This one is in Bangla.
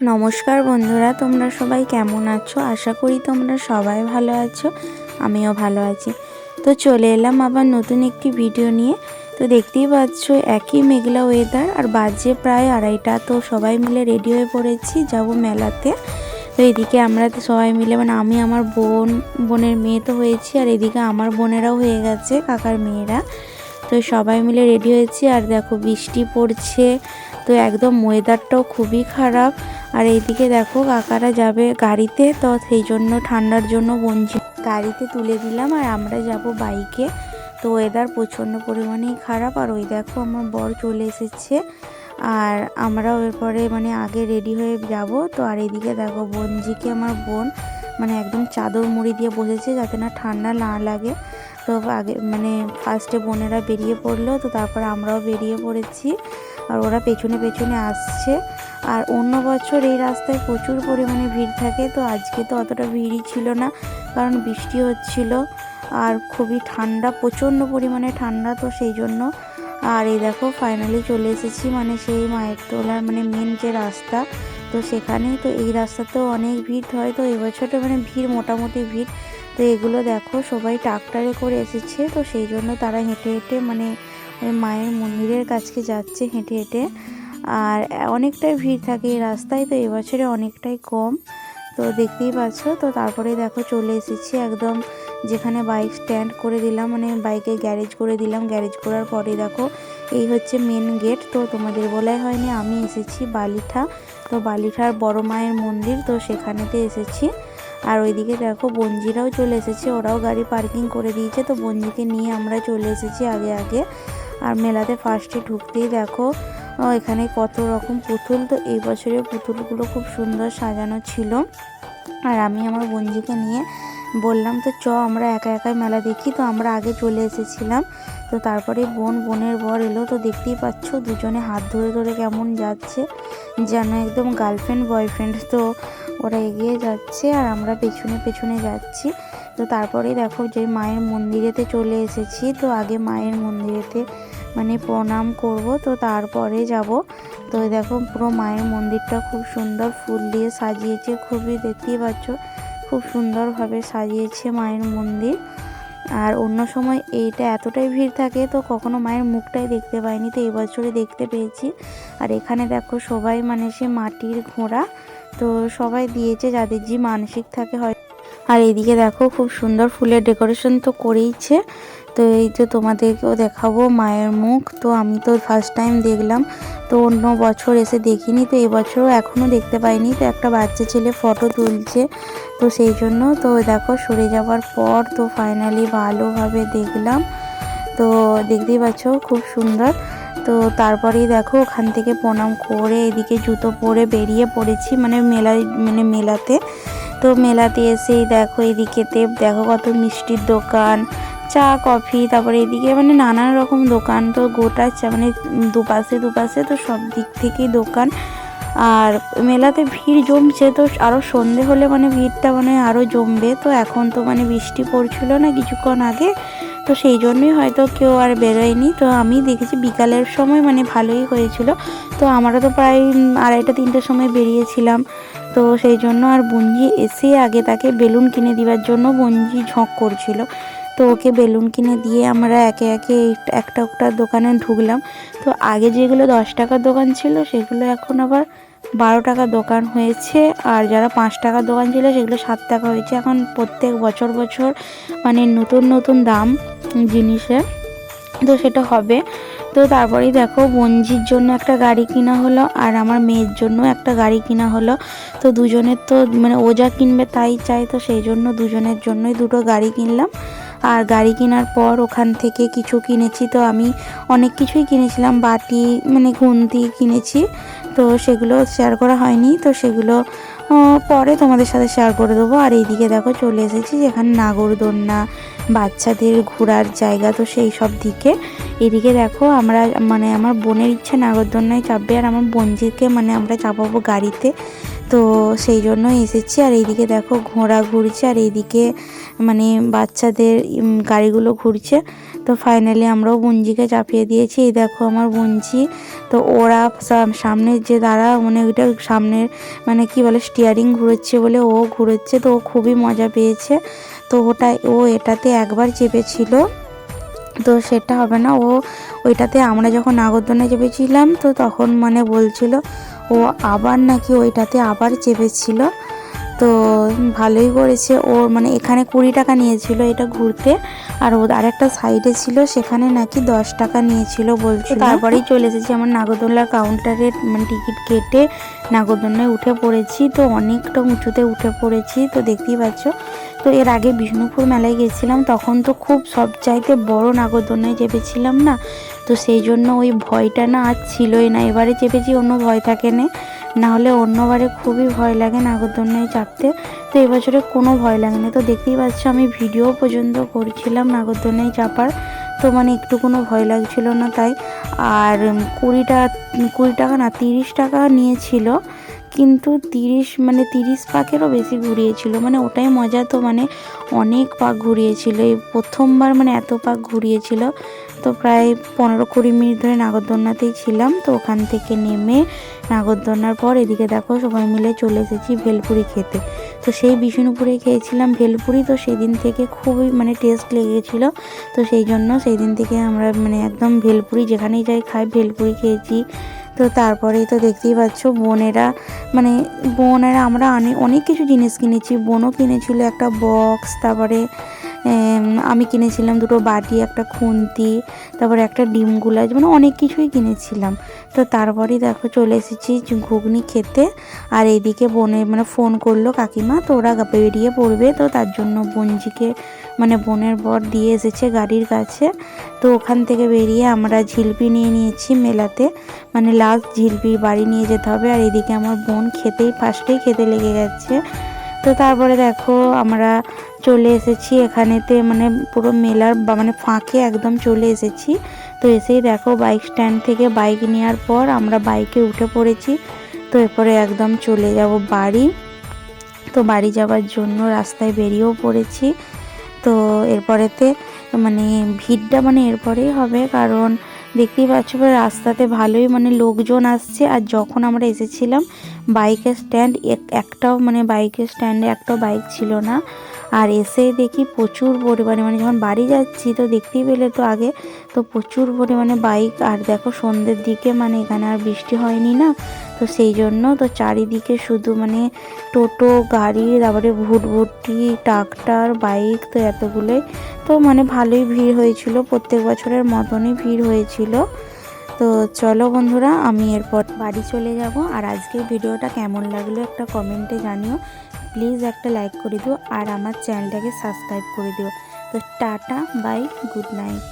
নমস্কার বন্ধুরা, তোমরা সবাই কেমন আছো? আশা করি তোমরা সবাই ভালো আছো, আমিও ভালো আছি। তো চলে এলাম আবার নতুন একটি ভিডিও নিয়ে। তো দেখতেই পাচ্ছ একই মেঘলা ওয়েদার, আর বাজে প্রায় 2:30। তো সবাই মিলে রেডি হয়ে পড়েছি, যাব মেলাতে। তো এদিকে আমরা তো সবাই মিলে আমি আমার বোনের মেয়ে তো হয়েছি, আর এদিকে আমার বোনেরাও হয়ে গেছে, কাকার মেয়েরা। তো সবাই মিলে রেডি হয়েছি, আর দেখো বৃষ্টি পড়ছে, তো একদম ওয়েদারটাও খুবই খারাপ। আর এইদিকে দেখো কাকারা যাবে গাড়িতে, তো সেই জন্য ঠান্ডার জন্য বঞ্জি গাড়িতে তুলে দিলাম, আর আমরা যাব বাইকে। তো ওয়েদার প্রচণ্ড পরিমাণেই খারাপ। আর ওই দেখো আমার বর চলে এসেছে, আর আমরাও এরপরে আগে রেডি হয়ে যাব। তো আর এইদিকে দেখো বঞ্জিকে আমার বোন একদম চাদর মুড়ি দিয়ে বসেছে যাতে না ঠান্ডা না লাগে। তো আগে ফার্স্টে বোনেরা বেরিয়ে পড়লো, তো তারপর আমরাও বেরিয়ে পড়েছি, আর ওরা পেছনে পেছনে আসছে। আর অন্য বছর এই রাস্তায় প্রচুর পরিমাণে ভিড় থাকে, তো আজকে তো অতটা ভিড়ই ছিল না, কারণ বৃষ্টি হচ্ছিল আর খুবই ঠান্ডা, প্রচণ্ড পরিমাণে ঠান্ডা, তো সেই জন্য। আর এই দেখো ফাইনালি চলে এসেছি সেই মায়ের তোলার মেন যে রাস্তা, তো সেখানেই। তো এই রাস্তাতেও অনেক ভিড় হয়, তো এবছরটা ভিড় মোটামুটি ভিড়। তো এগুলো দেখো সবাই ট্রাক্টরে করে এসেছে, তো সেই জন্য তারা হেঁটে হেঁটে ওই মায়ের মন্দিরের কাছে যাচ্ছে হেঁটে হেঁটে। আর অনেকটাই ভিড় থাকে এই রাস্তায়, তো এবছরে অনেকটাই কম, তো দেখতেই পাচ্ছ। তো তারপরে দেখো চলে এসেছি একদম যেখানে বাইক স্ট্যান্ড করে দিলাম, বাইকে গ্যারেজ করে দিলাম। গ্যারেজ করার পরে দেখো এই হচ্ছে মেন গেট। তো তোমাদের বলাই হয়নি, আমি এসেছি বালিঠা, তো বালিঠার বড় মায়ের মন্দির, তো সেখানেতে এসেছি। আর ওইদিকে দেখো বঞ্জিরাও চলে এসেছে, ওরাও গাড়ি পার্কিং করে দিয়েছে, তো বঞ্জিকে নিয়ে আমরা চলে এসেছি আগে আগে। আর মেলাতে ফার্স্টে ঢুকতেই দেখো এখানে কত রকম পুতুল, তো এই বছরের পুতুলগুলো খুব সুন্দর সাজানো ছিল। আর আমি আমার বঞ্জিকে নিয়ে বললাম তো আমরা একা একাই মেলা দেখি, তো আমরা আগে চলে এসেছিলাম। তো তারপরে বোনের বর এলো, তো দেখতেই পাচ্ছ দুজনে হাত ধরে ধরে কেমন যাচ্ছে, যেন একদম গার্লফ্রেন্ড বয়ফ্রেন্ড। তো ওরা এগিয়ে যাচ্ছে আর আমরা পেছনে পেছনে যাচ্ছি। তো তারপরে দেখো যে মায়ের মন্দিরেতে চলে এসেছি, তো আগে মায়ের মন্দিরেতে প্রণাম করব, তো তারপরে যাব। তো দেখো পুরো মায়ের মন্দিরটা খুব সুন্দর ফুল দিয়ে সাজিয়েছে, খুবই দেখতেই পাচ্ছ খুব সুন্দরভাবে সাজিয়েছে মায়ের মন্দির। আর অন্য সময় এইটা এতটাই ভিড় থাকে, তো কখনো মায়ের মুখটাই দেখতে পাইনি, তো এই বছরে দেখতে পেয়েছি। আর এখানে দেখো সবাই সে মাটির ঘোড়া, তো সবাই দিয়েছে যাদের যে মানসিক থাকে হয়। আর এইদিকে দেখো খুব সুন্দর ফুলের ডেকোরেশন তো করেইছে। তো এই যে তোমাদেরকেও দেখাবো মায়ের মুখ, তো আমি তো ফার্স্ট টাইম দেখলাম, তো অন্য বছর এসে দেখিনি, তো এবছরও এখনও দেখতে পাইনি। তো একটা বাচ্চা ছেলে ফটো তুলছে, তো সেই জন্য তো দেখো সরে যাওয়ার পর তো ফাইনালি ভালোভাবে দেখলাম, তো দেখতেই পাচ্ছ খুব সুন্দর। তো তারপরেই দেখো ওখান থেকে প্রণাম করে এদিকে জুতো পরে বেরিয়ে পড়েছি মেলাতে। তো মেলাতে এসেই দেখো এদিকেতে দেখো কত মিষ্টির দোকান, চা কফি, তারপরে এদিকে নানান রকম দোকান, তো গোটা দুপাশে দুপাশে তো সব দিক থেকেই দোকান। আর মেলাতে ভিড় জমছে, তো আরও সন্ধে হলে ভিড়টা আরও জমবে। তো এখন তো বৃষ্টি পড়ছিল না কিছুক্ষণ আগে, তো সেই জন্যই হয়তো কেউ আর বেরোয়নি। তো আমি দেখেছি বিকালের সময় ভালোই হয়েছিল, তো আমরা তো প্রায় 2:30-3টের সময় বেরিয়েছিলাম। তো সেই জন্য আর বঞ্জি এসে আগে তাকে বেলুন কিনে দেওয়ার জন্য বঞ্জি ঝোঁক করছিল, তো ওকে বেলুন কিনে দিয়ে আমরা একে একে একটা একটা দোকানে ঢুকলাম। তো আগে যেগুলো 10 টাকার দোকান ছিল সেগুলো এখন আবার 12 টাকার দোকান হয়েছে, আর যারা 5 টাকার দোকান ছিল সেগুলো 7 টাকা হয়েছে। এখন প্রত্যেক বছর বছর নতুন নতুন দাম জিনিসের, তো সেটা হবে। তো তারপরেই দেখো বঞ্জির জন্য একটা গাড়ি কিনা হলো, আর আমার মেয়ের জন্য একটা গাড়ি কিনা হলো। তো দুজনের তো ও যা কিনবে তাই চাই, তো সেই জন্য দুজনের জন্যই দুটো গাড়ি কিনলাম। আর গাড়ি কেনার পর ওখান থেকে কিছু কিনেছি, তো আমি অনেক কিছুই কিনেছিলাম, বাটি খুন্তি কিনেছি, তো সেগুলো শেয়ার করা হয়নি, তো সেগুলো পরে তোমাদের সাথে শেয়ার করে দেবো। আর এইদিকে দেখো চলে এসেছি যেখানে নাগরদোলনা, বাচ্চাদের ঘোরার জায়গা, তো সেই সব দিকে। এদিকে দেখো আমরা আমার বোনের ইচ্ছে নাগরদোলনায় চাপবে, আর আমার বোনজিকে আমরা চাপাবো গাড়িতে, তো সেই জন্য এসেছি। আর এইদিকে দেখো ঘোড়া ঘুরছে, আর এইদিকে বাচ্চাদের গাড়িগুলো ঘুরছে। তো ফাইনালি আমরাও বুঞ্জিকে চাপিয়ে দিয়েছি। এই দেখো আমার বুঞ্জি। তো ওরা সামনের যে দাঁড়া মানে ওইটা সামনের মানে কি বলে স্টিয়ারিং ঘুরোচ্ছে বলে ও ঘুরোচ্ছে, তো ও খুবই মজা পেয়েছে। তো ও এটাতে একবার চেপেছিল, তো সেটা হবে না। ওইটাতে আমরা যখন নাগরদোলনায় চেপেছিলাম তো তখন মানে বলছিল ও আবার নাকি ওইটাতে আবার চেপেছিল। তো ভালোই করেছে। ও মানে এখানে 20 টাকা নিয়েছিল এটা ঘুরতে, আর ও আরেকটা সাইডে ছিল সেখানে নাকি 10 টাকা নিয়েছিল বলছিল। তারপরেই চলে এসেছি আমার নাগরদোলনার কাউন্টারে, মানে টিকিট কেটে নাগরদোলনায় উঠে পড়েছি। তো অনেকটা উঁচুতে উঠে পড়েছি, তো দেখতেই পাচ্ছ। তো এর আগে বিষ্ণুপুর মেলায় গেছিলাম, তখন তো খুব সবচাইতে বড় নাগরদোলনায় চেপেছিলাম না, তো সেই জন্য ওই ভয়টা না আর ছিলই না। এবারে চেপেছি অন্য ভয় থাকে না হলে অন্যবারে খুবই ভয় লাগে নাগরদোলনায় চাপতে, তো এবছরে কোনো ভয় লাগে না। তো দেখতেই পাচ্ছ আমি ভিডিও পর্যন্ত করছিলাম নাগরদোলনায় চাপার, তো মানে একটু কোনো ভয় লাগছিল না তাই। আর 20 টাকা না 30 টাকা নিয়েছিল, কিন্তু 30 পাকেরও বেশি ঘুরিয়েছিল, মানে ওটাই মজা। তো মানে অনেক পাক ঘুরিয়েছিল, এই প্রথমবার মানে এত পাক ঘুরিয়েছিল। তো প্রায় 15-20 মিনিট ধরে নাগরদোলনাতেই ছিলাম। তো ওখান থেকে নেমে নাগরদোলনার পর এদিকে দেখো সবাই মিলে চলে এসেছি ভেলপুরি খেতে। তো সেই বিষ্ণুপুরে খেয়েছিলাম ভেলপুরি, তো সেই দিন থেকে খুবই মানে টেস্ট লেগেছিলো। তো সেই জন্য সেই দিন থেকে আমরা মানে একদম ভেলপুরি যেখানেই যাই খাই ভেলপুরি খেয়েছি। তো তারপরেই তো দেখতেই পাচ্ছ বোনেরা আমরা অনেক কিছু জিনিস কিনেছি। বোনও কিনেছিল একটা বক্স, তারপরে আমি কিনেছিলাম 2টো বাটি, একটা খুন্তি, তারপরে একটা ডিম গুলাজ, মানে অনেক কিছুই কিনেছিলাম। তো তারপরেই দেখো চলে এসেছি ঘুগনি খেতে। আর এইদিকে মানে ফোন করলো কাকিমা, তো ওরা বেরিয়ে পড়বে, তো তার জন্য বোনজিকে মানে বোনের বর দিয়ে এসেছে গাড়ির কাছে। তো ওখান থেকে বেরিয়ে আমরা ঝিলপি নিয়ে নিয়েছি মেলাতে, মানে লাস্ট ঝিলপি বাড়ি নিয়ে যেতে হবে। আর এদিকে আমার বোন ফার্স্টেই খেতে লেগে গেছে। তো তারপরে দেখো আমরা চলে এসেছি এখানেতে, মানে পুরো মেলার মানে ফাঁকে একদম চলে এসেছি। তো এসেই দেখো বাইক স্ট্যান্ড থেকে বাইক নেওয়ার পর আমরা বাইকে উঠে পড়েছি। তো এরপরে একদম চলে যাব বাড়ি। তো বাড়ি যাওয়ার জন্য রাস্তায় বেরিয়েও পড়েছি। তো এরপরেতে মানে ভিড়টা মানে এরপরেই হবে, কারণ দেখতেই পাচ্ছ রাস্তাতে ভালোই মানে লোকজন আসছে। আর যখন আমরা এসেছিলাম বাইকের স্ট্যান্ডে একটাও বাইক ছিল না। আর এসে দেখি প্রচুর পরিমাণে, মানে যখন বাড়ি যাচ্ছি তো দেখতেই পেলে তো আগে, তো প্রচুর পরিমাণে বাইক। আর দেখো সন্ধ্যের দিকে মানে এখানে আর বৃষ্টি হয়নি না, তো সেই জন্য তো চারিদিকে শুধু মানে টোটো গাড়ি, তারপরে ভুটভুটি, ট্রাক্টর, বাইক, তো এতগুলোই। তো মানে ভালোই ভিড় হয়েছিল, প্রত্যেক বছরের মতনই ভিড় হয়েছিল। তো চলো বন্ধুরা, আমি এরপর বাড়ি চলে যাব। আর আজকের ভিডিওটা কেমন লাগলো একটা কমেন্টে জানিও, প্লিজ একটা লাইক করে দিও, আর আমার চ্যানেলটাকে সাবস্ক্রাইব করে দিও। তো টাটা, বাই, গুড নাইট।